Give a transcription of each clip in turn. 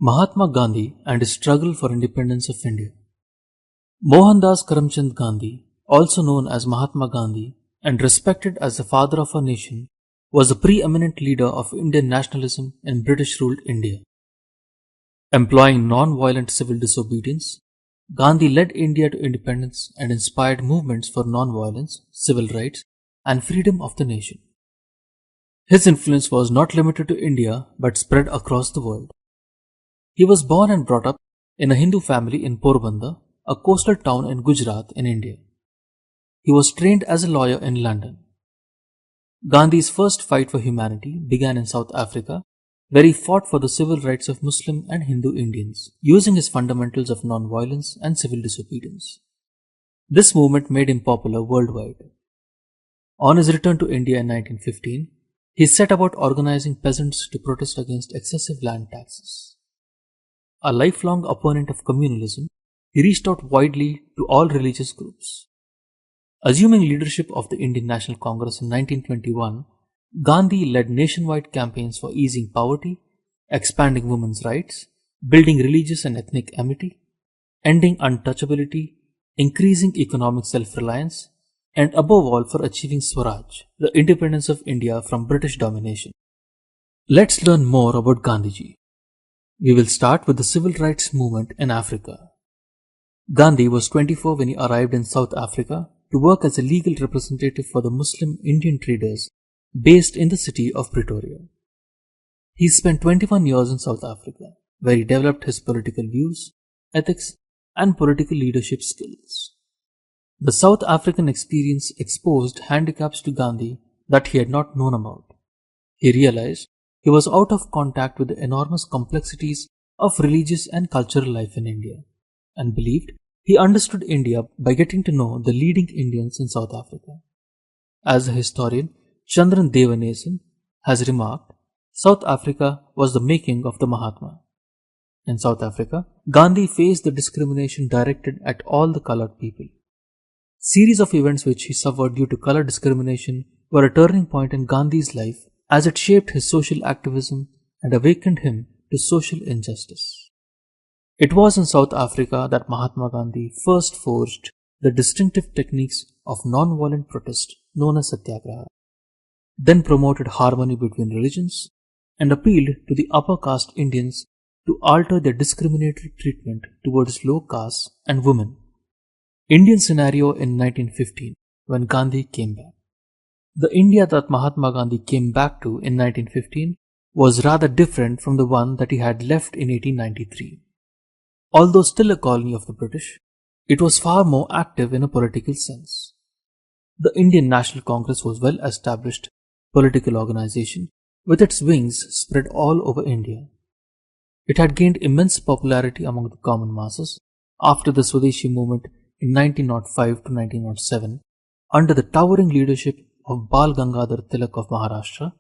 Mahatma Gandhi and his struggle for independence of India. Mohandas Karamchand Gandhi, also known as Mahatma Gandhi and respected as the father of our nation, was a preeminent leader of Indian nationalism in British-ruled India. Employing non-violent civil disobedience, Gandhi led India to independence and inspired movements for non-violence, civil rights, and freedom of the nation. His influence was not limited to India but spread across the world. He was born and brought up in a Hindu family in Porbandar, a coastal town in Gujarat in India. He was trained as a lawyer in London. Gandhi's first fight for humanity began in South Africa, where he fought for the civil rights of Muslim and Hindu Indians, using his fundamentals of non-violence and civil disobedience. This movement made him popular worldwide. On his return to India in 1915, he set about organizing peasants to protest against excessive land taxes. A lifelong opponent of communalism, he reached out widely to all religious groups. Assuming leadership of the Indian National Congress in 1921, Gandhi led nationwide campaigns for easing poverty, expanding women's rights, building religious and ethnic amity, ending untouchability, increasing economic self-reliance, and above all for achieving Swaraj, the independence of India from British domination. Let's learn more about Gandhiji. We will start with the civil rights movement in Africa. Gandhi was 24 when he arrived in South Africa to work as a legal representative for the Muslim Indian traders based in the city of Pretoria. He spent 21 years in South Africa, where he developed his political views, ethics, and political leadership skills. The South African experience exposed handicaps to Gandhi that he had not known about. He realized he was out of contact with the enormous complexities of religious and cultural life in India, and believed he understood India by getting to know the leading Indians in South Africa. As a historian, Chandran Devanesan has remarked, South Africa was the making of the Mahatma. In South Africa, Gandhi faced the discrimination directed at all the colored people. Series of events which he suffered due to color discrimination were a turning point in Gandhi's life as it shaped his social activism and awakened him to social injustice. It was in South Africa that Mahatma Gandhi first forged the distinctive techniques of non-violent protest known as Satyagraha, then promoted harmony between religions and appealed to the upper caste Indians to alter their discriminatory treatment towards low castes and women. Indian scenario in 1915 when Gandhi came back. The India that Mahatma Gandhi came back to in 1915 was rather different from the one that he had left in 1893. Although still a colony of the British, it was far more active in a political sense. The Indian National Congress was well established political organization with its wings spread all over India. It had gained immense popularity among the common masses after the Swadeshi movement in 1905 to 1907 under the towering leadership of Bal Gangadhar Tilak of Maharashtra,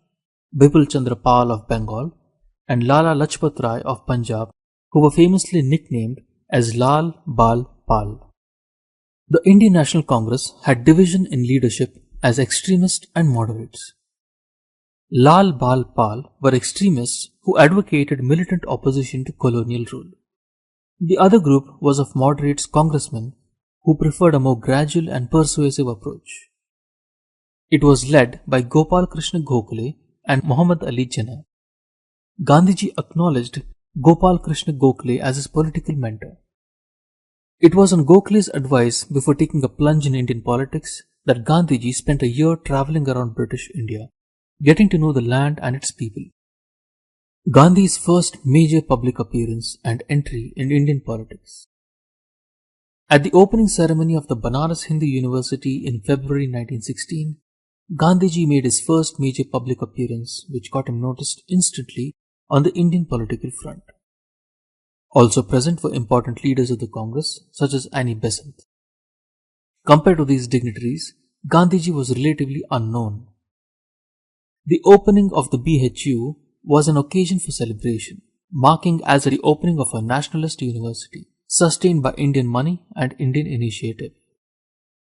Bipul Chandra Pal of Bengal, and Lala Lajpat Rai of Punjab, who were famously nicknamed as Lal Bal Pal. The Indian National Congress had division in leadership as extremists and moderates. Lal Bal Pal were extremists who advocated militant opposition to colonial rule. The other group was of moderates congressmen who preferred a more gradual and persuasive approach. It was led by Gopal Krishna Gokhale and Muhammad Ali Jinnah. Gandhiji acknowledged Gopal Krishna Gokhale as his political mentor. It was on Gokhale's advice before taking a plunge in Indian politics that Gandhiji spent a year travelling around British India, getting to know the land and its people. Gandhi's first major public appearance and entry in Indian politics. At the opening ceremony of the Banaras Hindu University in February 1916, Gandhiji made his first major public appearance which got him noticed instantly on the Indian political front. Also present were important leaders of the Congress such as Annie Besant. Compared to these dignitaries, Gandhiji was relatively unknown. The opening of the BHU was an occasion for celebration, marking as the opening of a nationalist university, sustained by Indian money and Indian initiative.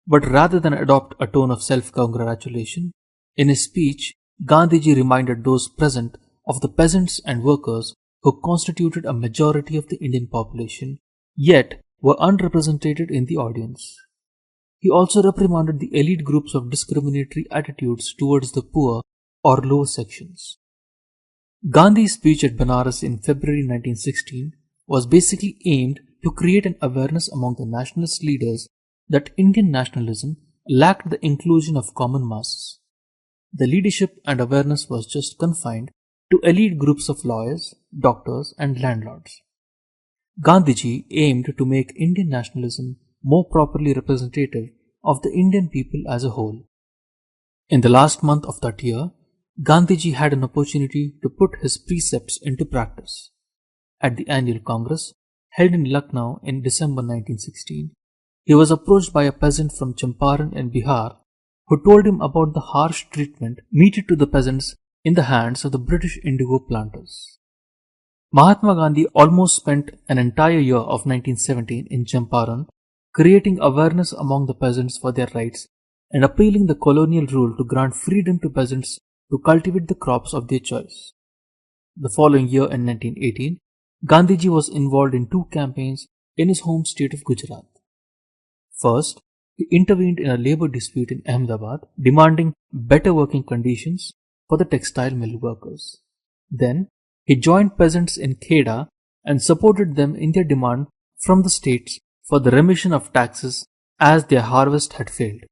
But rather than adopt a tone of self-congratulation, in his speech, Gandhiji reminded those present of the peasants and workers who constituted a majority of the Indian population, yet were unrepresented in the audience. He also reprimanded the elite groups of discriminatory attitudes towards the poor or lower sections. Gandhi's speech at Banaras in February 1916 was basically aimed to create an awareness among the nationalist leaders that Indian nationalism lacked the inclusion of common masses. The leadership and awareness was just confined to elite groups of lawyers, doctors, and landlords. Gandhiji aimed to make Indian nationalism more properly representative of the Indian people as a whole. In the last month of that year, Gandhiji had an opportunity to put his precepts into practice. At the annual Congress, held in Lucknow in December 1916, he was approached by a peasant from Champaran in Bihar who told him about the harsh treatment meted to the peasants in the hands of the British indigo planters. Mahatma Gandhi almost spent an entire year of 1917 in Champaran creating awareness among the peasants for their rights and appealing the colonial rule to grant freedom to peasants to cultivate the crops of their choice. The following year in 1918, Gandhiji was involved in two campaigns in his home state of Gujarat. First, he intervened in a labor dispute in Ahmedabad, demanding better working conditions for the textile mill workers. Then, he joined peasants in Kheda and supported them in their demand from the states for the remission of taxes as their harvest had failed.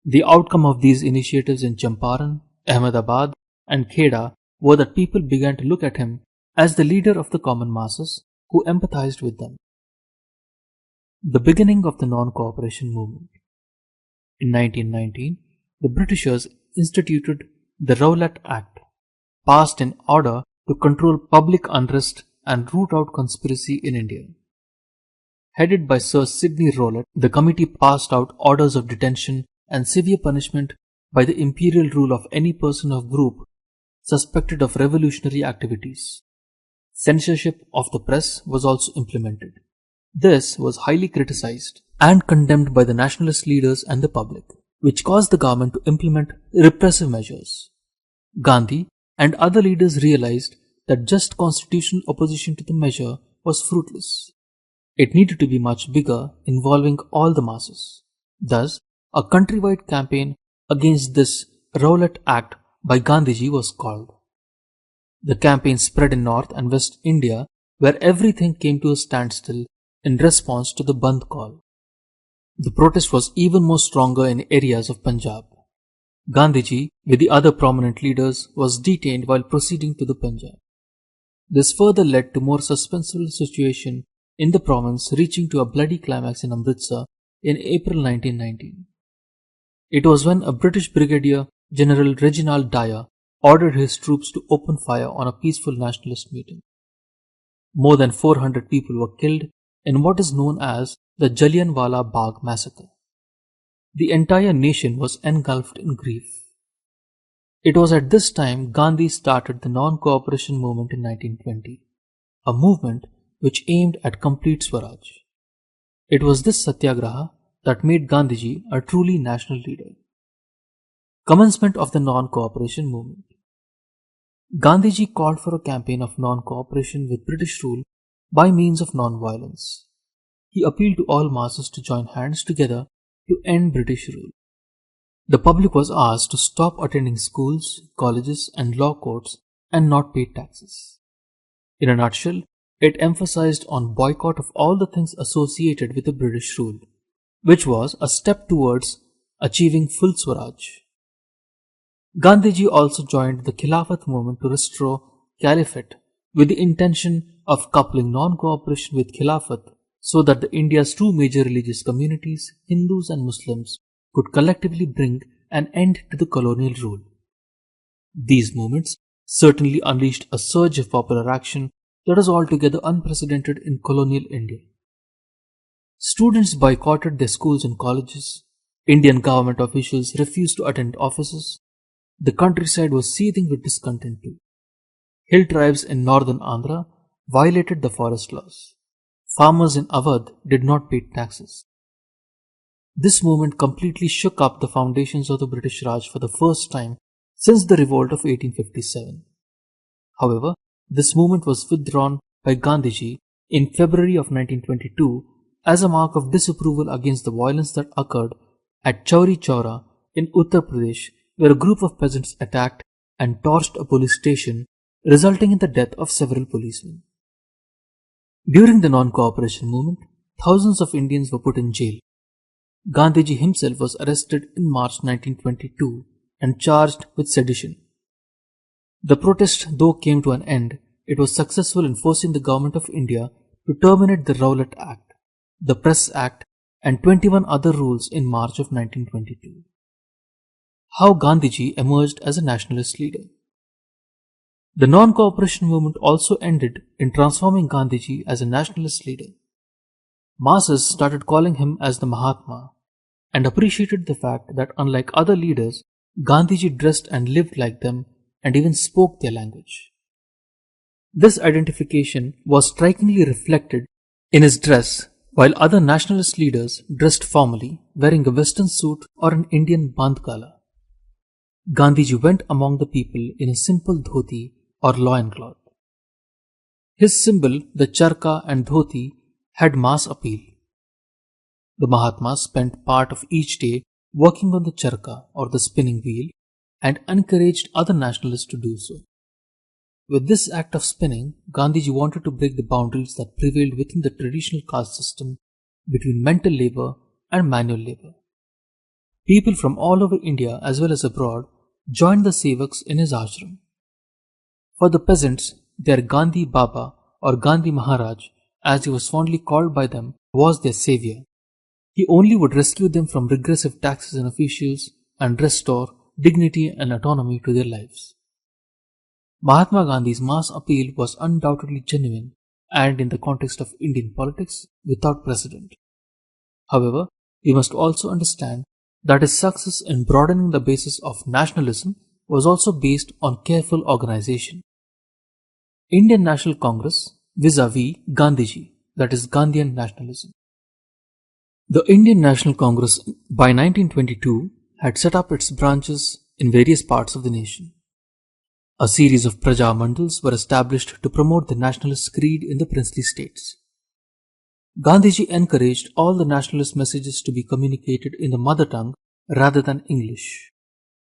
The outcome of these initiatives in Champaran, Ahmedabad, and Kheda were that people began to look at him as the leader of the common masses who empathized with them. The beginning of the non-cooperation movement. In 1919, the Britishers instituted the Rowlatt Act, passed in order to control public unrest and root out conspiracy in India. Headed by Sir Sidney Rowlatt, the committee passed out orders of detention and severe punishment by the imperial rule of any person or group suspected of revolutionary activities. Censorship of the press was also implemented. This was highly criticized and condemned by the nationalist leaders and the public, which caused the government to implement repressive measures. Gandhi and other leaders realized that just constitutional opposition to the measure was fruitless. It needed to be much bigger, involving all the masses. Thus, a countrywide campaign against this Rowlatt Act by Gandhiji was called. The campaign spread in North and West India, where everything came to a standstill in response to the Bandh call. The protest was even more stronger in areas of Punjab. Gandhiji, with the other prominent leaders, was detained while proceeding to the Punjab. This further led to more suspenseful situation in the province, reaching to a bloody climax in Amritsar in April 1919. It was when a British Brigadier General Reginald Dyer ordered his troops to open fire on a peaceful nationalist meeting. More than 400 people were killed in what is known as the Jallianwala Bagh massacre. The entire nation was engulfed in grief. It was at this time Gandhi started the non-cooperation movement in 1920, a movement which aimed at complete Swaraj. It was this satyagraha that made Gandhiji a truly national leader. Commencement of the non-cooperation movement. Gandhiji called for a campaign of non-cooperation with British rule by means of non-violence. He appealed to all masses to join hands together to end British rule. The public was asked to stop attending schools, colleges, and law courts and not pay taxes. In a nutshell, it emphasized on boycott of all the things associated with the British rule, which was a step towards achieving full Swaraj. Gandhiji also joined the Khilafat movement to restore caliphate with the intention of coupling non-cooperation with Khilafat so that the India's two major religious communities, Hindus and Muslims, could collectively bring an end to the colonial rule. These movements certainly unleashed a surge of popular action that was altogether unprecedented in colonial India. Students boycotted their schools and colleges. Indian government officials refused to attend offices. The countryside was seething with discontent too. Hill tribes in northern Andhra violated the forest laws. Farmers in Awadh did not pay taxes. This movement completely shook up the foundations of the British Raj for the first time since the revolt of 1857. However, this movement was withdrawn by Gandhiji in February of 1922 as a mark of disapproval against the violence that occurred at Chauri Chaura in Uttar Pradesh, where a group of peasants attacked and torched a police station, resulting in the death of several policemen. During the non-cooperation movement, thousands of Indians were put in jail. Gandhiji himself was arrested in March 1922 and charged with sedition. The protest though came to an end, it was successful in forcing the government of India to terminate the Rowlatt Act, the Press Act, and 21 other rules in March of 1922. How Gandhiji emerged as a nationalist leader. The non-cooperation movement also ended in transforming Gandhiji as a nationalist leader. Masses started calling him as the Mahatma and appreciated the fact that unlike other leaders, Gandhiji dressed and lived like them and even spoke their language. This identification was strikingly reflected in his dress, while other nationalist leaders dressed formally, wearing a western suit or an Indian bandhgala. Gandhiji went among the people in a simple dhoti or loincloth. His symbol, the charka and dhoti, had mass appeal. The Mahatma spent part of each day working on the charka or the spinning wheel and encouraged other nationalists to do so. With this act of spinning, Gandhiji wanted to break the boundaries that prevailed within the traditional caste system between mental labor and manual labor. People from all over India as well as abroad joined the Sevaks in his ashram. For the peasants, their Gandhi Baba or Gandhi Maharaj, as he was fondly called by them, was their savior. He only would rescue them from regressive taxes and officials and restore dignity and autonomy to their lives. Mahatma Gandhi's mass appeal was undoubtedly genuine and in the context of Indian politics without precedent. However, we must also understand that his success in broadening the basis of nationalism was also based on careful organization. Indian National Congress vis-a-vis Gandhiji, that is Gandhian nationalism. The Indian National Congress by 1922 had set up its branches in various parts of the nation. A series of Praja Mandals were established to promote the nationalist creed in the princely states. Gandhiji encouraged all the nationalist messages to be communicated in the mother tongue rather than English.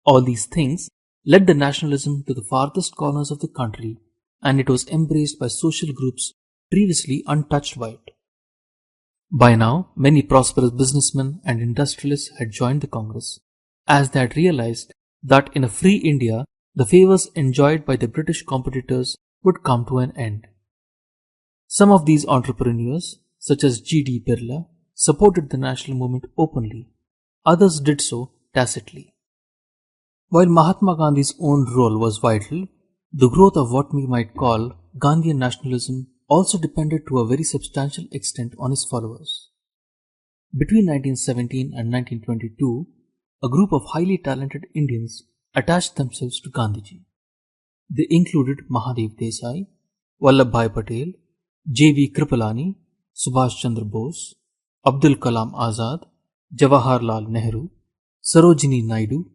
All these things led the nationalism to the farthest corners of the country, and it was embraced by social groups previously untouched by it. By now, many prosperous businessmen and industrialists had joined the Congress, as they had realized that in a free India, the favors enjoyed by the British competitors would come to an end. Some of these entrepreneurs, such as G.D. Birla, supported the national movement openly. Others did so tacitly. While Mahatma Gandhi's own role was vital, the growth of what we might call Gandhian nationalism also depended to a very substantial extent on his followers. Between 1917 and 1922, a group of highly talented Indians attached themselves to Gandhiji. They included Mahadev Desai, Vallabhbhai Patel, J.V. Kripalani, Subhash Chandra Bose, Abdul Kalam Azad, Jawaharlal Nehru, Sarojini Naidu,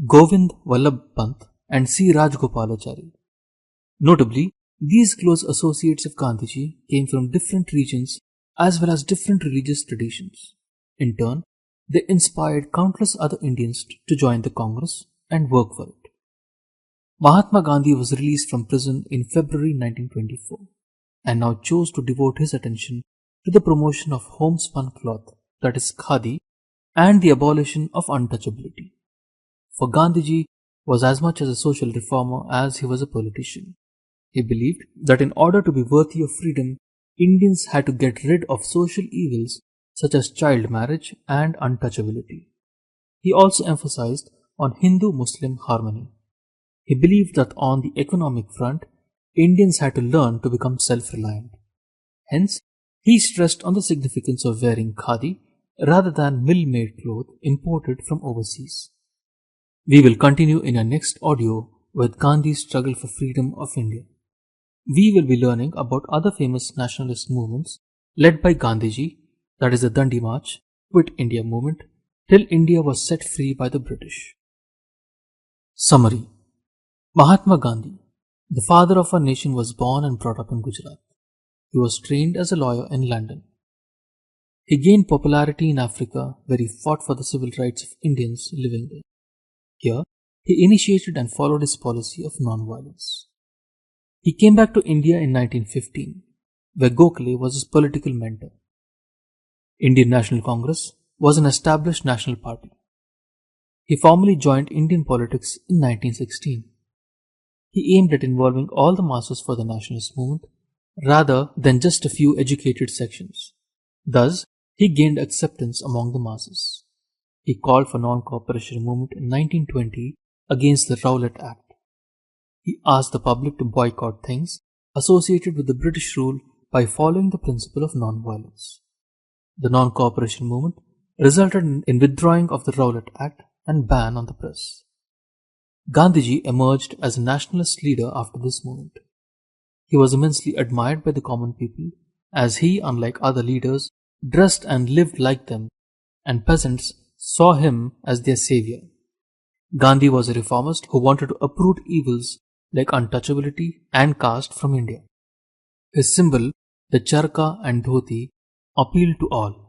Govind Vallabh Pant, and C. Rajgopalachari. Notably, these close associates of Gandhiji came from different regions as well as different religious traditions. In turn, they inspired countless other Indians to join the Congress and work for it. Mahatma Gandhi was released from prison in February 1924 and now chose to devote his attention to the promotion of homespun cloth, that is khadi, and the abolition of untouchability. For Gandhiji was as much as a social reformer as he was a politician. He believed that in order to be worthy of freedom, Indians had to get rid of social evils such as child marriage and untouchability. He also emphasized on Hindu-Muslim harmony. He believed that on the economic front, Indians had to learn to become self-reliant. Hence, he stressed on the significance of wearing khadi rather than mill-made cloth imported from overseas. We will continue in our next audio with Gandhi's struggle for freedom of India. We will be learning about other famous nationalist movements led by Gandhiji, that is the Dandi March, Quit India movement, till India was set free by the British. Summary: Mahatma Gandhi, The father of our nation was born and brought up in Gujarat. He was trained as a lawyer in London. He gained popularity in Africa, where he fought for the civil rights of Indians living there. Here, he initiated and followed his policy of non-violence. He came back to India in 1915, where Gokhale was his political mentor. Indian National Congress was an established national party. He formally joined Indian politics in 1916. He aimed at involving all the masses for the nationalist movement rather than just a few educated sections. Thus, he gained acceptance among the masses. He called for non-cooperation movement in 1920 against the Rowlatt Act. He asked the public to boycott things associated with the British rule by following the principle of non-violence. The non-cooperation movement resulted in withdrawing of the Rowlatt Act and ban on the press. Gandhiji emerged as a nationalist leader after this movement. He was immensely admired by the common people as he, unlike other leaders, dressed and lived like them, and peasants saw him as their savior. Gandhi was a reformist who wanted to uproot evils like untouchability and caste from India. His symbol, the charkha and dhoti, appealed to all.